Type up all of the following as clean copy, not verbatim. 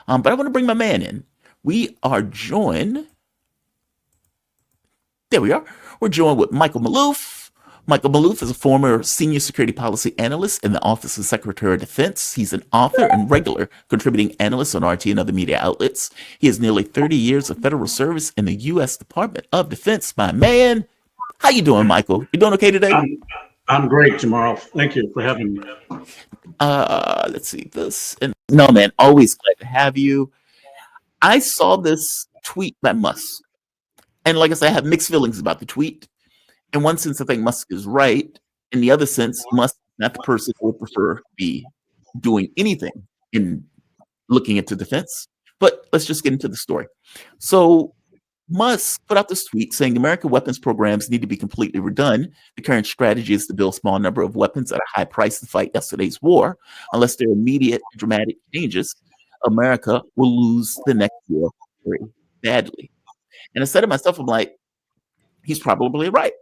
But I want to bring my man in. We are joined. There we are. We're joined with Michael Maloof. Michael Maloof is a former senior security policy analyst in the Office of Secretary of Defense. He's an author and regular contributing analyst on RT and other media outlets. He has nearly 30 years of federal service in the U.S. Department of Defense. My man, how you doing, Michael? You doing okay today? I'm great, Jamal. Thank you for having me. Let's see this. And no, man, always glad to have you. I saw this tweet by Musk, and like I said, I have mixed feelings about the tweet. In one sense, I think Musk is right. In the other sense, Musk is not the person who would prefer to be doing anything in looking into defense. But let's just get into the story. So Musk put out this tweet saying American weapons programs need to be completely redone. The current strategy is to build a small number of weapons at a high price to fight yesterday's war. Unless there are immediate dramatic changes, America will lose the next war very badly. And I said to myself, I'm like, he's probably right.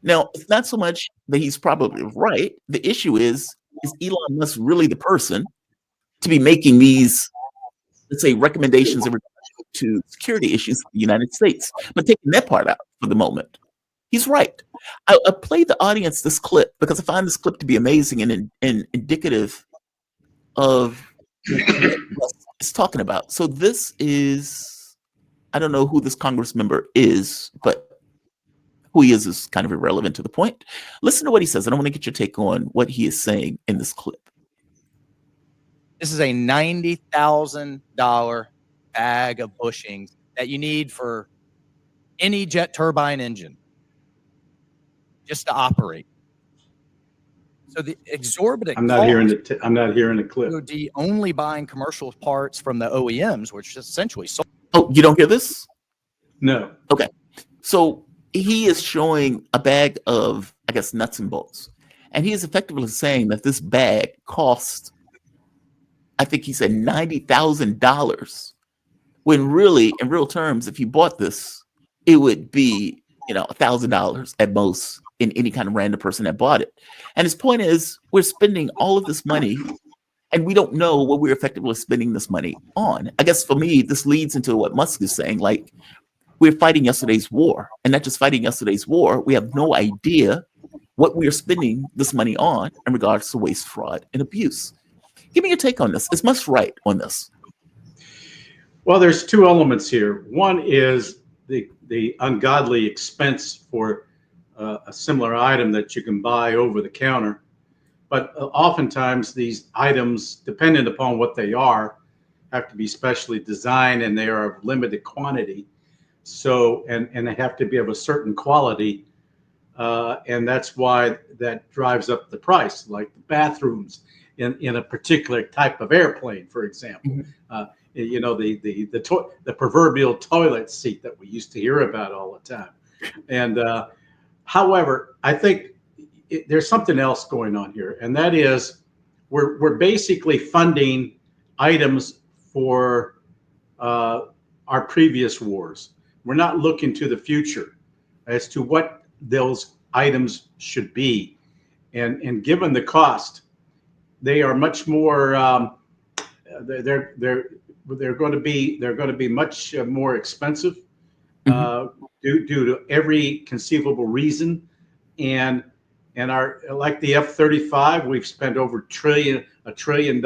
Now, it's not so much that he's probably right. The issue is Elon Musk really the person to be making these, let's say, recommendations in regard to security issues in the United States? But taking that part out for the moment, he's right. I played the audience this clip because I find this clip to be amazing and indicative of what Musk is talking about. So this is, I don't know who this Congress member is, but who he is kind of irrelevant to the point. Listen to what he says, and I want to get your take on what he is saying in this clip. This is a $90,000 bag of bushings that you need for any jet turbine engine just to operate. So the exorbitant I'm not hearing the clip. DoD only buying commercial parts from the OEMs, which is essentially sold. Oh, you don't hear this? No. Okay. So he is showing a bag of, I guess, nuts and bolts. And he is effectively saying that this bag cost, I think he said $90,000, when really, in real terms, if you bought this, it would be, $1,000 at most in any kind of random person that bought it. And his point is, we're spending all of this money and we don't know what we're effectively spending this money on. I guess for me, this leads into what Musk is saying, like, we're fighting yesterday's war, and not just fighting yesterday's war. We have no idea what we are spending this money on in regards to waste, fraud, and abuse. Give me your take on this. Is Musk right on this? Well, there's two elements here. One is the ungodly expense for a similar item that you can buy over the counter. But oftentimes these items, depending upon what they are, have to be specially designed, and they are of limited quantity. So, and they have to be of a certain quality, and that's why that drives up the price, like the bathrooms in a particular type of airplane, for example. The proverbial toilet seat that we used to hear about all the time. And however, I think there's something else going on here, and that is we're basically funding items for our previous wars. We're not looking to the future as to what those items should be, and given the cost, they are much more. They're going to be much more expensive due to every conceivable reason, and our, like the F-35, we've spent over $1 trillion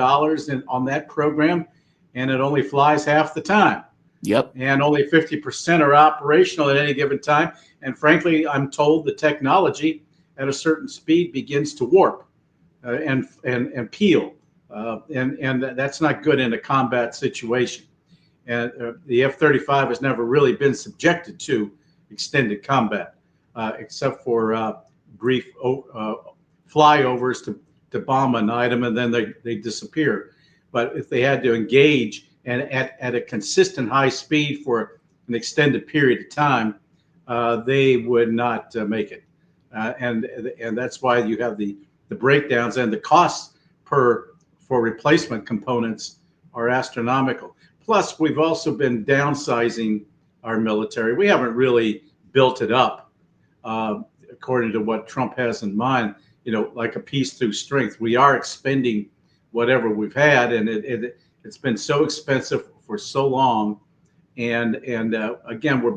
on that program, and it only flies half the time. Yep. And only 50% are operational at any given time. And frankly, I'm told the technology at a certain speed begins to warp and peel. And that's not good in a combat situation. And the F-35 has never really been subjected to extended combat, except for brief flyovers to bomb an item, and then they disappear. But if they had to engage and at a consistent high speed for an extended period of time, they would not make it. And that's why you have the breakdowns, and the costs for replacement components are astronomical. Plus, we've also been downsizing our military. We haven't really built it up according to what Trump has in mind, like a peace through strength. We are expending whatever we've had, and It's been so expensive for so long, and again, we're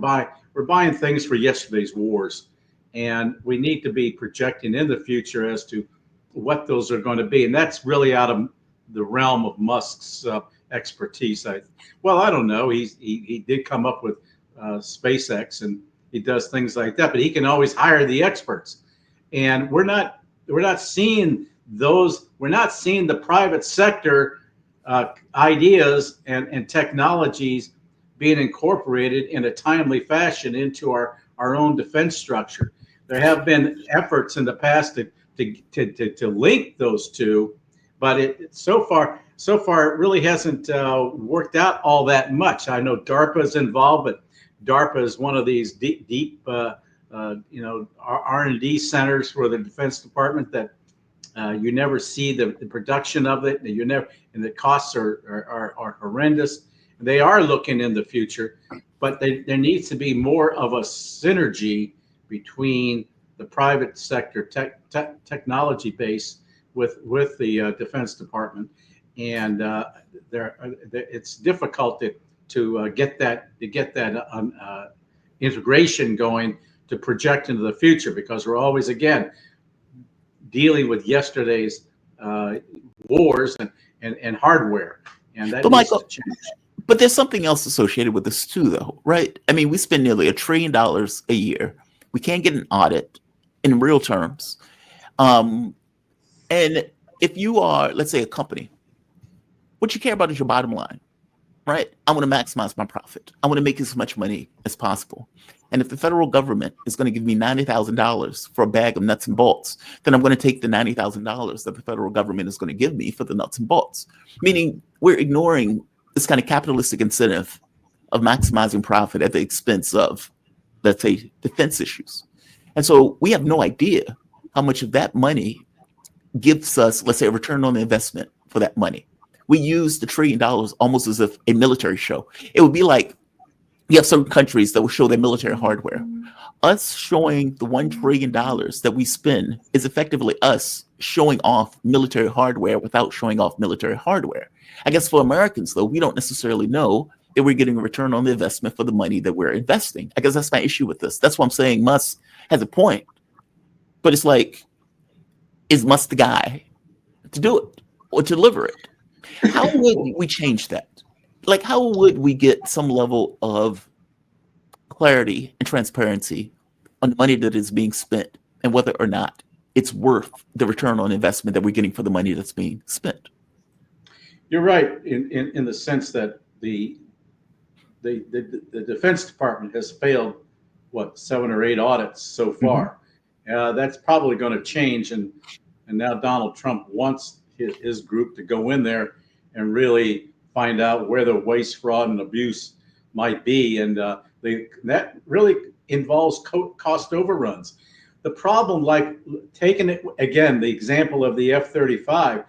buying things for yesterday's wars, and we need to be projecting in the future as to what those are going to be, and that's really out of the realm of Musk's expertise. I don't know. He did come up with SpaceX, and he does things like that, but he can always hire the experts, and we're not seeing those. We're not seeing the private sector ideas and technologies being incorporated in a timely fashion into our own defense structure. There have been efforts in the past to link those two, but so far it really hasn't worked out all that much. I know DARPA is involved, but DARPA is one of these deep R&D centers for the Defense Department that you never see the production of it. And the costs are horrendous. They are looking in the future, but there needs to be more of a synergy between the private sector technology base with the Defense Department, and it's difficult to get that integration going to project into the future, because we're always again dealing with yesterday's wars and hardware, and that needs to change. But there's something else associated with this too, though, right? I mean, we spend nearly $1 trillion a year. We can't get an audit in real terms. And if you are, let's say, a company, what you care about is your bottom line, right? I want to maximize my profit. I want to make as much money as possible. And if the federal government is going to give me $90,000 for a bag of nuts and bolts, then I'm going to take the $90,000 that the federal government is going to give me for the nuts and bolts. Meaning we're ignoring this kind of capitalistic incentive of maximizing profit at the expense of, let's say, defense issues. And so we have no idea how much of that money gives us, let's say, a return on the investment for that money. We use the $1 trillion almost as if a military show. It would be like you have certain countries that will show their military hardware. Us showing the $1 trillion that we spend is effectively us showing off military hardware without showing off military hardware. I guess for Americans, though, we don't necessarily know that we're getting a return on the investment for the money that we're investing. I guess that's my issue with this. That's why I'm saying Musk has a point. But it's like, is Musk the guy to do it or to deliver it? How would we change that? Like, how would we get some level of clarity and transparency on the money that is being spent and whether or not it's worth the return on investment that we're getting for the money that's being spent? You're right in the sense that the Defense Department has failed, 7 or 8 audits so far. That's probably going to change, and now Donald Trump wants his group to go in there and really find out where the waste, fraud, and abuse might be, and that really involves cost overruns. The problem, like taking it again, the example of the F-35,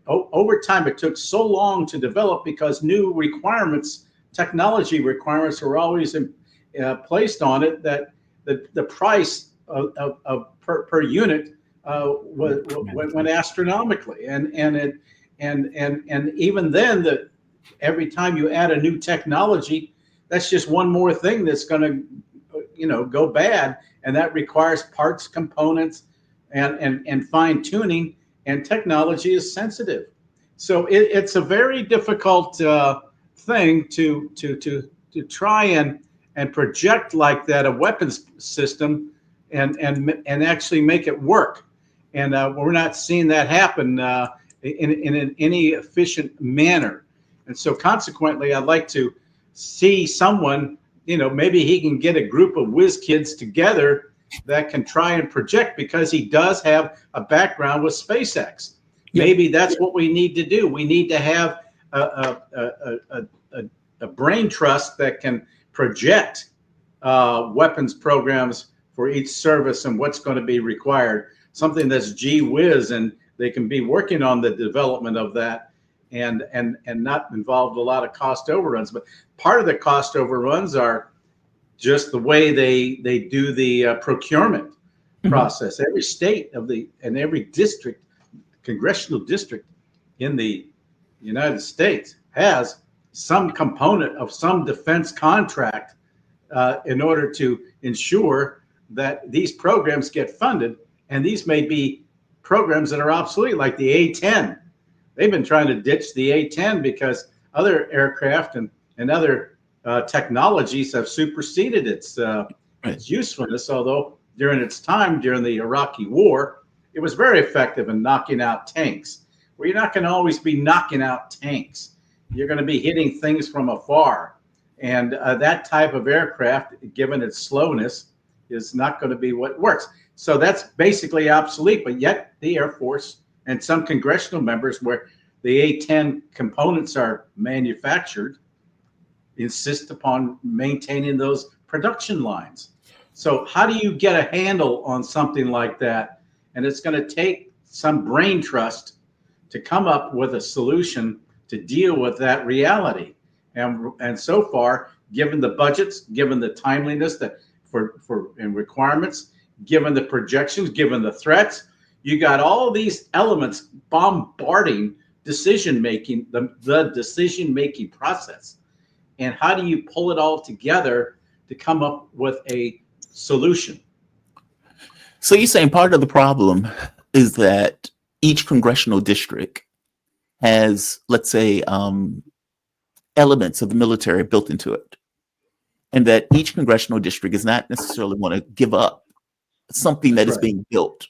over time it took so long to develop because new requirements, technology requirements, were always placed on it, that the price of per unit went astronomically, and even then, every time you add a new technology, that's just one more thing that's going to go bad, and that requires parts, components, and fine tuning. And technology is sensitive, so it's a very difficult thing to try and project like that a weapons system and actually make it work. And we're not seeing that happen in any efficient manner. And so consequently, I'd like to see someone, maybe he can get a group of whiz kids together that can try and project, because he does have a background with SpaceX. Yeah. Maybe that's what we need to do. We need to have a brain trust that can project weapons programs for each service and what's going to be required. Something that's gee whiz, and they can be working on the development of that and not involved a lot of cost overruns. But part of the cost overruns are just the way they do the procurement process. Every state and every district, congressional district in the the United States has some component of some defense contract in order to ensure that these programs get funded. And these may be programs that are obsolete, like the A-10. They've been trying to ditch the A-10 because other aircraft and other technologies have superseded its usefulness, although during its time, during the Iraqi war, it was very effective in knocking out tanks. Well, you're not going to always be knocking out tanks. You're going to be hitting things from afar. And that type of aircraft, given its slowness, is not going to be what works. So that's basically obsolete, but yet the Air Force and some congressional members where the A-10 components are manufactured insist upon maintaining those production lines. So how do you get a handle on something like that? And it's going to take some brain trust to come up with a solution to deal with that reality. And so far, given the budgets, given the timeliness that and requirements, given the projections, given the threats, you got all these elements bombarding decision making, the decision making process. And how do you pull it all together to come up with a solution? So you're saying part of the problem is that each congressional district has, let's say, elements of the military built into it, and that each congressional district is not necessarily want to give up something that is being built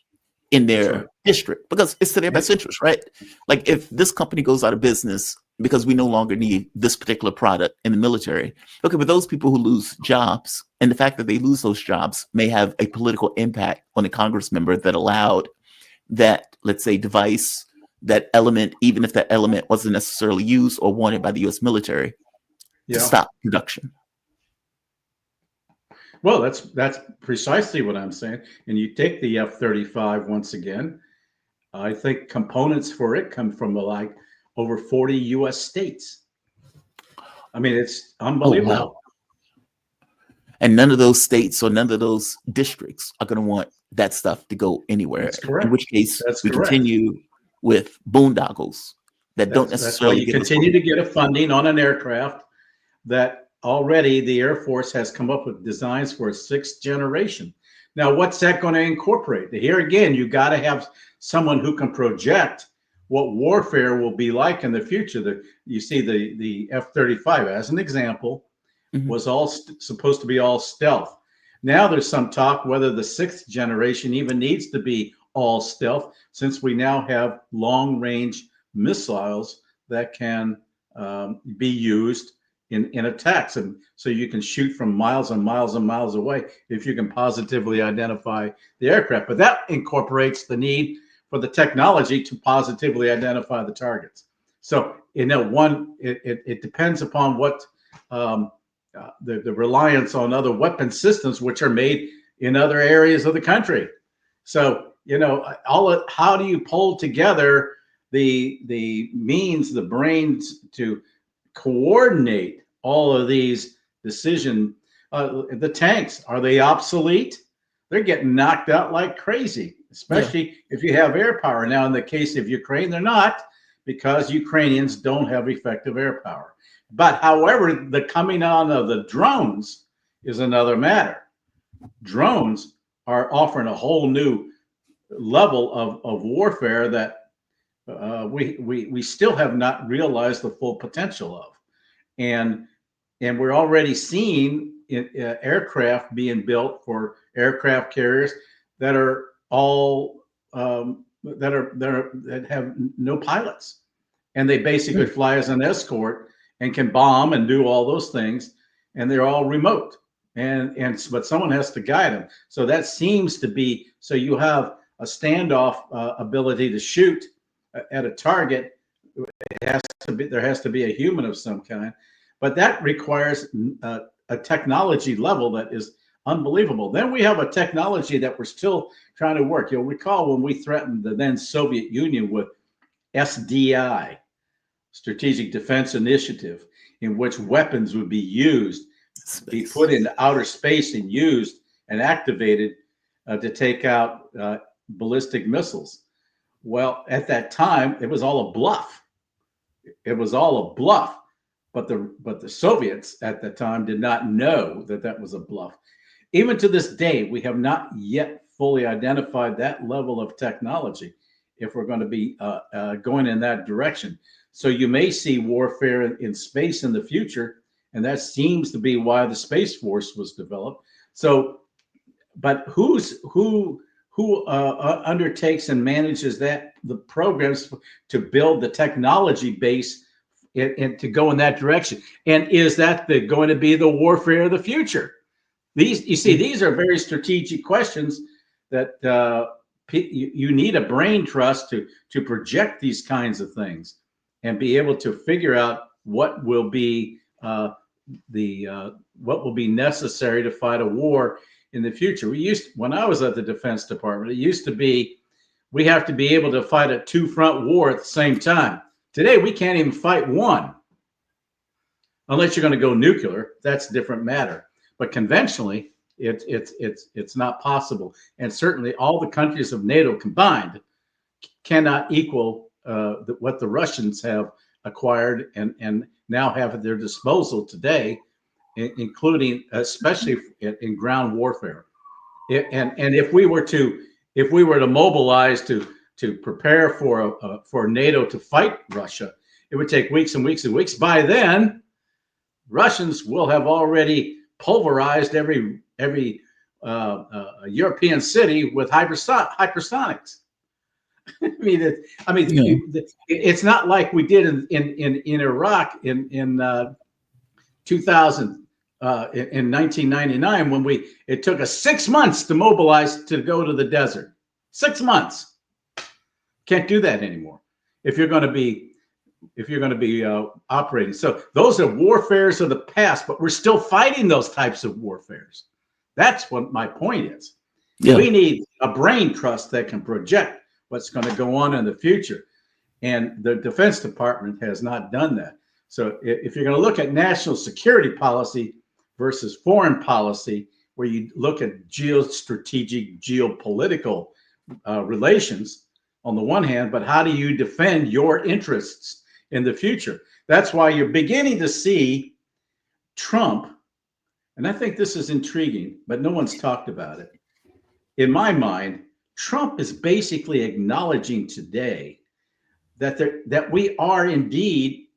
in their district because it's to their best interest, right? Like if this company goes out of business because we no longer need this particular product in the military, okay, but those people who lose jobs and the fact that they lose those jobs may have a political impact on a Congress member that allowed that, let's say, device, that element, even if that element wasn't necessarily used or wanted by the U.S. military, to stop production. Well, that's precisely what I'm saying. And you take the F-35 once again. I think components for it come from like over 40 U.S. states. I mean, it's unbelievable. Oh, wow. And none of those states or none of those districts are going to want that stuff to go anywhere. That's correct. In which case, that's we correct. continue with boondoggles that don't necessarily you continue to get a funding on an aircraft that already the Air Force has come up with designs for a sixth generation. Now, what's that going to incorporate? Here again, you got to have someone who can project what warfare will be like in the future. You see the F-35 as an example was all supposed to be all stealth. Now there's some talk whether the sixth generation even needs to be all stealth, since we now have long-range missiles that can be used in attacks. And so you can shoot from miles and miles and miles away if you can positively identify the aircraft. But that incorporates the need for the technology to positively identify the targets. So, it depends upon what the reliance on other weapon systems, which are made in other areas of the country. So, how do you pull together the means, the brains to coordinate all of these decisions? The tanks, are they obsolete? They're getting knocked out like crazy, especially if you have air power. Now, in the case of Ukraine, they're not, because Ukrainians don't have effective air power. But however, the coming on of the drones is another matter. Drones are offering a whole new level of warfare that we still have not realized the full potential of. And we're already seeing aircraft being built for aircraft carriers that are all that have no pilots, and they basically fly as an escort and can bomb and do all those things, and they're all remote, but someone has to guide them. So that seems to be, so you have a standoff ability to shoot at a target. There has to be a human of some kind, but that requires a technology level that is unbelievable. Then we have a technology that we're still trying to work. You'll recall when we threatened the then Soviet Union with SDI, Strategic Defense Initiative, in which weapons would be used, be put into outer space and used and activated to take out ballistic missiles. Well, at that time, it was all a bluff. It was all a bluff, but the Soviets at the time did not know that that was a bluff. Even to this day, we have not yet fully identified that level of technology if we're going to be going in that direction. So you may see warfare in space in the future, and that seems to be why the Space Force was developed. So, but who undertakes and manages the programs to build the technology base and to go in that direction? And is that going to be the warfare of the future? These are very strategic questions that you need a brain trust to project these kinds of things and be able to figure out what will be what will be necessary to fight a war in the future. When I was at the Defense Department, it used to be we have to be able to fight a two-front war at the same time. Today, we can't even fight one unless you're going to go nuclear. That's a different matter. But conventionally, it's not possible. And certainly all the countries of NATO combined cannot equal what the Russians have acquired and now have at their disposal today, including especially in ground warfare. And if we were to mobilize to prepare for NATO to fight Russia, it would take weeks and weeks and weeks. By then, Russians will have already pulverized every European city with hypersonics. It's not like we did in Iraq in 2000 in 1999 when it took us 6 months to mobilize to go to the desert. 6 months. Can't do that anymore if you're going to be operating. So those are warfares of the past, but we're still fighting those types of warfares. That's what my point is. Yeah. We need a brain trust that can project what's going to go on in the future. And the Defense Department has not done that. So if you're going to look at national security policy versus foreign policy, where you look at geostrategic, geopolitical relations on the one hand, but how do you defend your interests in the future? That's why you're beginning to see Trump, and I think this is intriguing, but no one's talked about it. In my mind, Trump is basically acknowledging today that we are indeed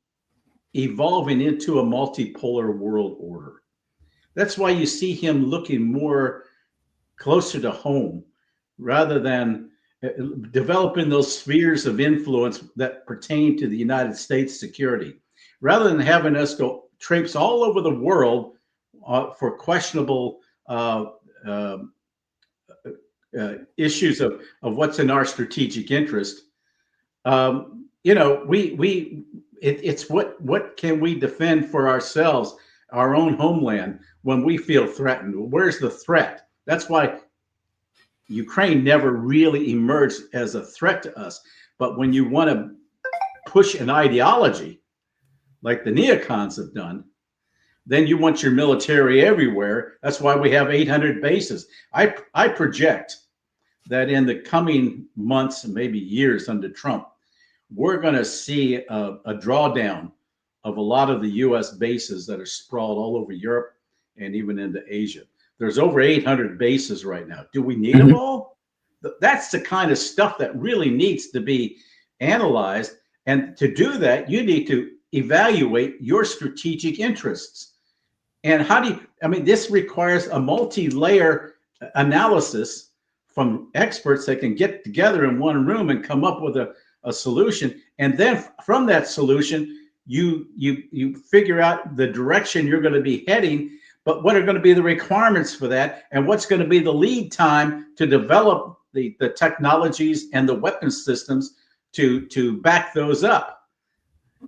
evolving into a multipolar world order. That's why you see him looking more closer to home rather than developing those spheres of influence that pertain to the United States security, rather than having us go traipse all over the world for questionable issues of what's in our strategic interest. It's what can we defend for ourselves, our own homeland, when we feel threatened? Where's the threat? That's why Ukraine never really emerged as a threat to us. But when you want to push an ideology like the neocons have done, then you want your military everywhere. That's why we have 800 bases. I project that in the coming months and maybe years under Trump, we're going to see a drawdown of a lot of the U.S. bases that are sprawled all over Europe and even into Asia. There's over 800 bases right now. Do we need them all? That's the kind of stuff that really needs to be analyzed. And to do that, you need to evaluate your strategic interests. And this requires a multi-layer analysis from experts that can get together in one room and come up with a solution. And then from that solution, you figure out the direction you're going to be heading, but what are going to be the requirements for that, and what's going to be the lead time to develop the technologies and the weapon systems to back those up.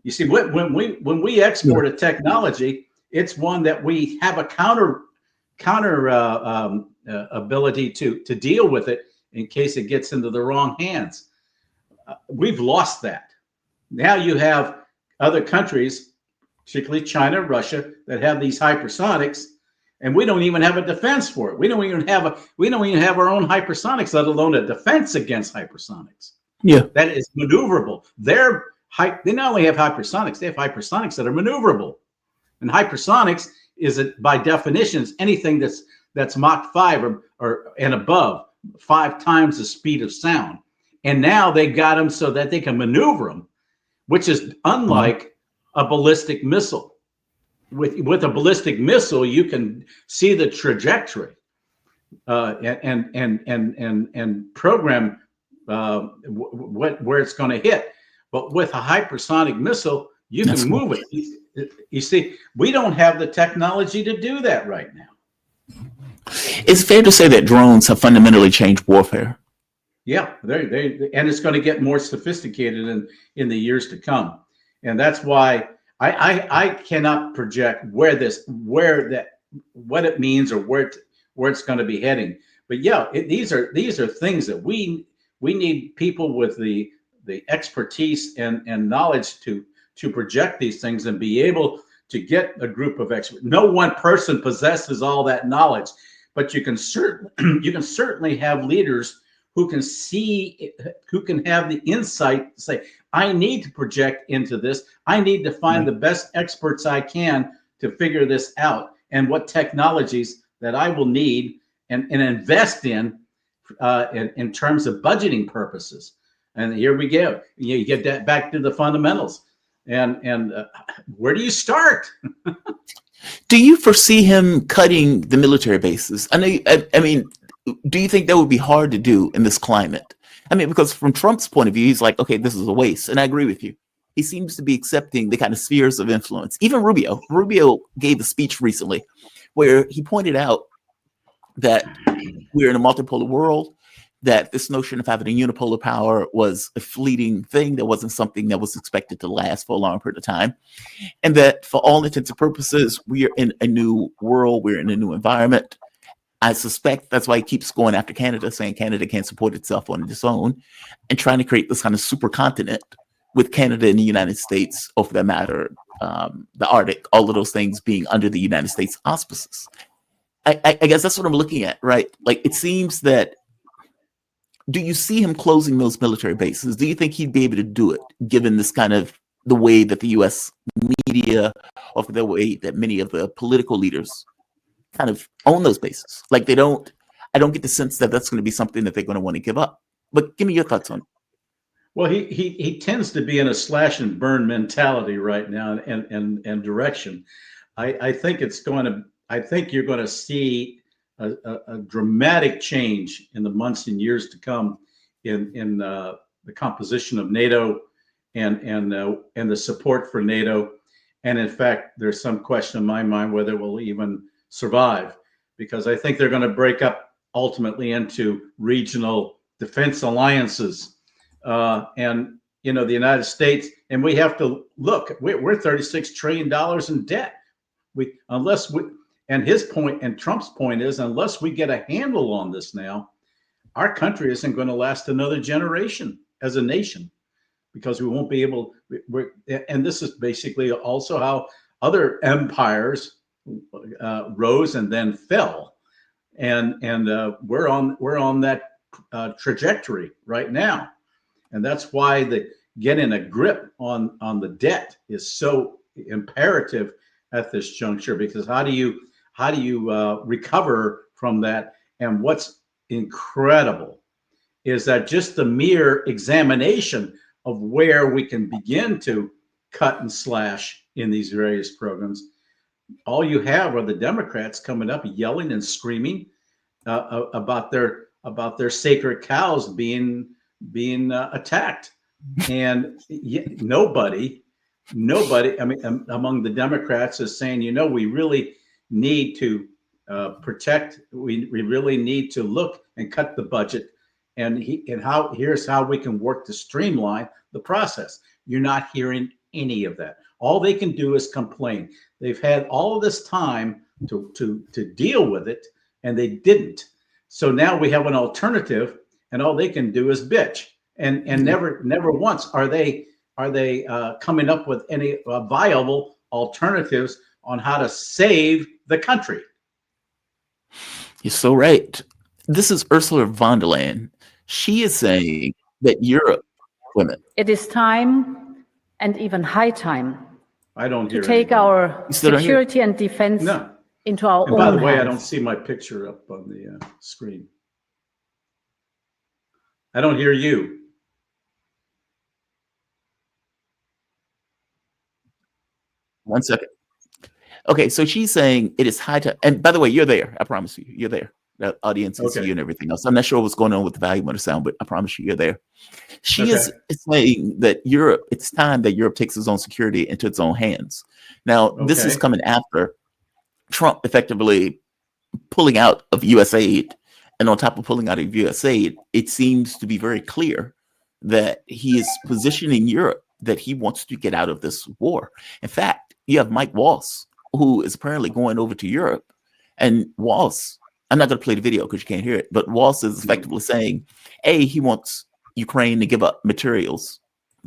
You see, when we export a technology, it's one that we have a counter ability to deal with it in case it gets into the wrong hands. We've lost that. Now you have other countries, particularly China, Russia, that have these hypersonics, and we don't even have a defense for it. We don't even have our own hypersonics, let alone a defense against hypersonics. Yeah, that is maneuverable. Their They not only have hypersonics, they have hypersonics that are maneuverable. And hypersonics is, by definition, is anything that's Mach 5 or and above, 5 times the speed of sound. And now they got them so that they can maneuver them, which is unlike a ballistic missile. With a ballistic missile, you can see the trajectory and program where it's going to hit. But with a hypersonic missile, you can move it. You see, we don't have the technology to do that right now. It's fair to say that drones have fundamentally changed warfare. Yeah, and it's going to get more sophisticated in the years to come, and that's why I cannot project what it means or where it's going to be heading. But yeah, these are things that we need people with the expertise and knowledge to project these things and be able to get a group of experts. No one person possesses all that knowledge, but you can certainly have leaders who can have the insight to say, I need to project into this. I need to find the best experts I can to figure this out, and what technologies that I will need and invest in terms of budgeting purposes. And here we go. You get that back to the fundamentals. And where do you start? Do you foresee him cutting the military bases? I mean, do you think that would be hard to do in this climate? I mean, because from Trump's point of view, he's like, okay, this is a waste. And I agree with you. He seems to be accepting the kind of spheres of influence. Even Rubio gave a speech recently where he pointed out that we're in a multipolar world, that this notion of having a unipolar power was a fleeting thing, that wasn't something that was expected to last for a long period of time, and that for all intents and purposes, we are in a new world, we're in a new environment. I suspect that's why he keeps going after Canada, saying Canada can't support itself on its own, and trying to create this kind of supercontinent with Canada and the United States, or for that matter, the Arctic, all of those things being under the United States auspices. I guess that's what I'm looking at, right? Like, it seems that, do you see him closing those military bases? Do you think he'd be able to do it, given this kind of the way that the U.S. media, or the way that many of the political leaders kind of own those bases? Like, I don't get the sense that that's going to be something that they're going to want to give up. But give me your thoughts on it. Well, he tends to be in a slash and burn mentality right now, and direction. I think you're going to see a dramatic change in the months and years to come in the composition of NATO and the support for NATO. And in fact, there's some question in my mind whether it will even survive, because I think they're going to break up ultimately into regional defense alliances. And the United States, and we have to look, we're $36 trillion in debt. And his point and Trump's point is, unless we get a handle on this now, our country isn't going to last another generation as a nation, because we won't be able. And this is basically also how other empires rose and then fell, and we're on that trajectory right now, and that's why getting a grip on the debt is so imperative at this juncture, because how do you recover from that? And what's incredible is that just the mere examination of where we can begin to cut and slash in these various programs, all you have are the Democrats coming up yelling and screaming about their sacred cows being attacked, and nobody, I mean, among the Democrats is saying, we really need to protect. We really need to look and cut the budget, here's how we can work to streamline the process. You're not hearing any of that. All they can do is complain. They've had all of this time to deal with it, and they didn't. So now we have an alternative, and all they can do is bitch. And never once are they coming up with any viable alternatives on how to save the country. You're so right. This is Ursula von der Leyen. She is saying that Europe, women. It is time and even high time I don't to hear take anything. our You still don't hear it? security and defense No. into our And by own the way, I don't hands. see my picture up on the screen. I don't hear you. One second. Okay, so she's saying it is high time. And by the way, you're there. I promise you, you're there. The audience can see Okay. you and everything else. I'm not sure what's going on with the volume of the sound, but I promise you, you're there. She Okay. is saying that Europe, it's time that Europe takes its own security into its own hands. Now, this is Okay. coming after Trump effectively pulling out of US aid. And on top of pulling out of US aid, it seems to be very clear that he is positioning Europe that he wants to get out of this war. In fact, you have Mike Waltz, who is apparently going over to Europe. And Waltz, I'm not going to play the video because you can't hear it, but Waltz is effectively saying, A, he wants Ukraine to give up materials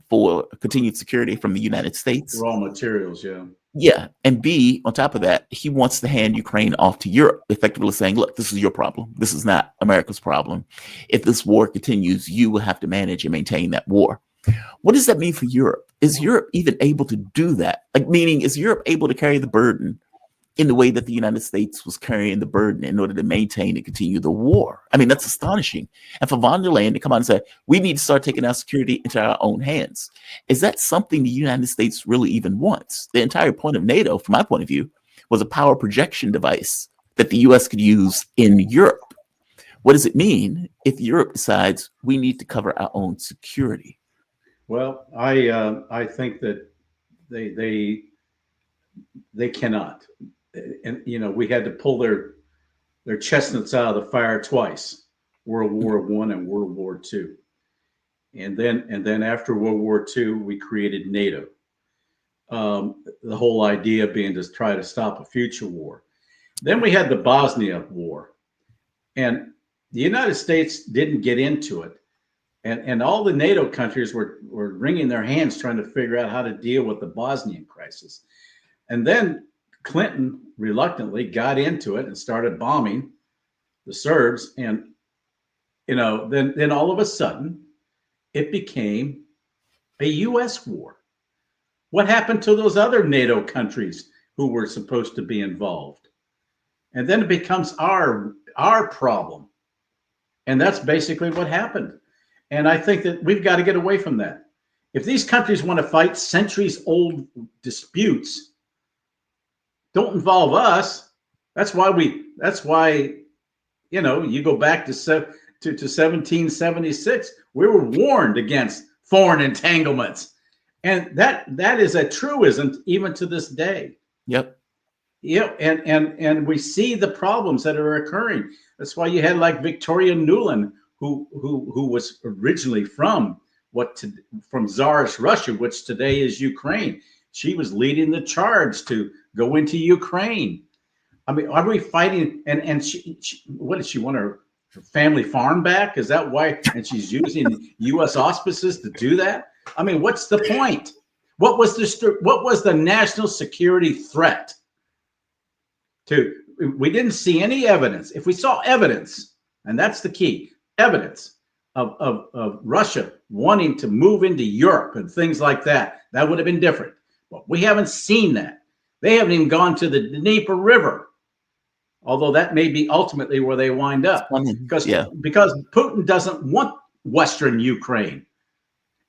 for continued security from the United States. Raw materials, yeah. Yeah. And B, on top of that, he wants to hand Ukraine off to Europe, effectively saying, look, this is your problem. This is not America's problem. If this war continues, you will have to manage and maintain that war. What does that mean for Europe? Is Europe even able to do that? Like, meaning, is Europe able to carry the burden in the way that the United States was carrying the burden in order to maintain and continue the war? I mean, that's astonishing. And for von der Leyen to come out and say, we need to start taking our security into our own hands. Is that something the United States really even wants? The entire point of NATO, from my point of view, was a power projection device that the US could use in Europe. What does it mean if Europe decides we need to cover our own security? Well, I think that they cannot, and we had to pull their chestnuts out of the fire twice, World War I and World War II, and then after World War II we created NATO. The whole idea being to try to stop a future war. Then we had the Bosnia War, and the United States didn't get into it. And all the NATO countries were wringing their hands trying to figure out how to deal with the Bosnian crisis. And then Clinton reluctantly got into it and started bombing the Serbs. And, then all of a sudden it became a U.S. war. What happened to those other NATO countries who were supposed to be involved? And then it becomes our problem. And that's basically what happened. And I think that we've got to get away from that. If these countries want to fight centuries-old disputes, don't involve us. That's why you go back to 1776. We were warned against foreign entanglements, and that is a truism even to this day. Yep. Yeah, and we see the problems that are occurring. That's why you had like Victoria Nuland, who was originally from Tsarist Russia, which today is Ukraine. She was leading the charge to go into Ukraine. I mean, are we fighting? And she what did she want her family farm back? Is that why? And she's using U.S. auspices to do that. I mean, what's the point? What was the national security threat? We didn't see any evidence. If we saw evidence, and that's the key, evidence of Russia wanting to move into Europe and things like that, that would have been different. But we haven't seen that. They haven't even gone to the Dnieper River, although that may be ultimately where they wind up. Because Putin doesn't want Western Ukraine.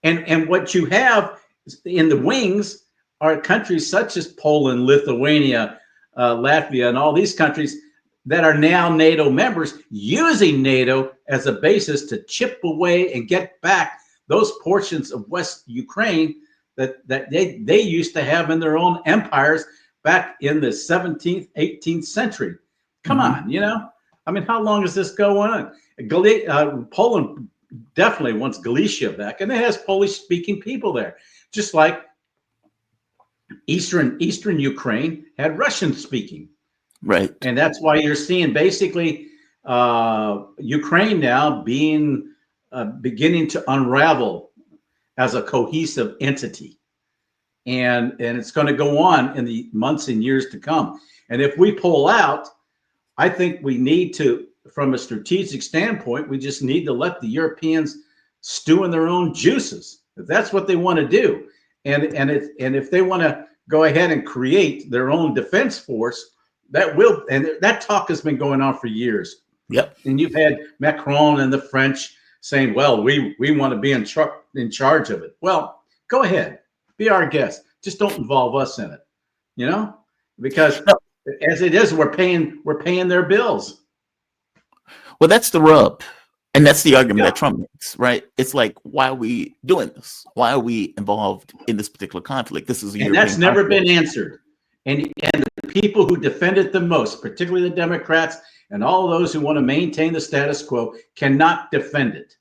And what you have in the wings are countries such as Poland, Lithuania, Latvia, and all these countries that are now NATO members, using NATO as a basis to chip away and get back those portions of West Ukraine that they used to have in their own empires back in the 17th, 18th century. Come on, I mean, how long is this going on? Poland definitely wants Galicia back, and it has Polish-speaking people there, just like Eastern Ukraine had Russian-speaking. Right. And that's why you're seeing basically Ukraine now beginning to unravel as a cohesive entity. And it's going to go on in the months and years to come. And if we pull out, I think we need to, from a strategic standpoint, we just need to let the Europeans stew in their own juices. If that's what they want to do. and if they want to go ahead and create their own defense force, that will, and that talk has been going on for years. Yep. And you've had Macron and the French saying, well, we want to be in charge of it. Well, go ahead, be our guest. Just don't involve us in it, you know, because as it is, we're paying their bills. Well, that's the rub. And that's the argument that Trump makes, right? It's like, why are we doing this? Why are we involved in this particular conflict? This is and that's never been answered. And the people who defend it the most, particularly the Democrats and all those who want to maintain the status quo, cannot defend it.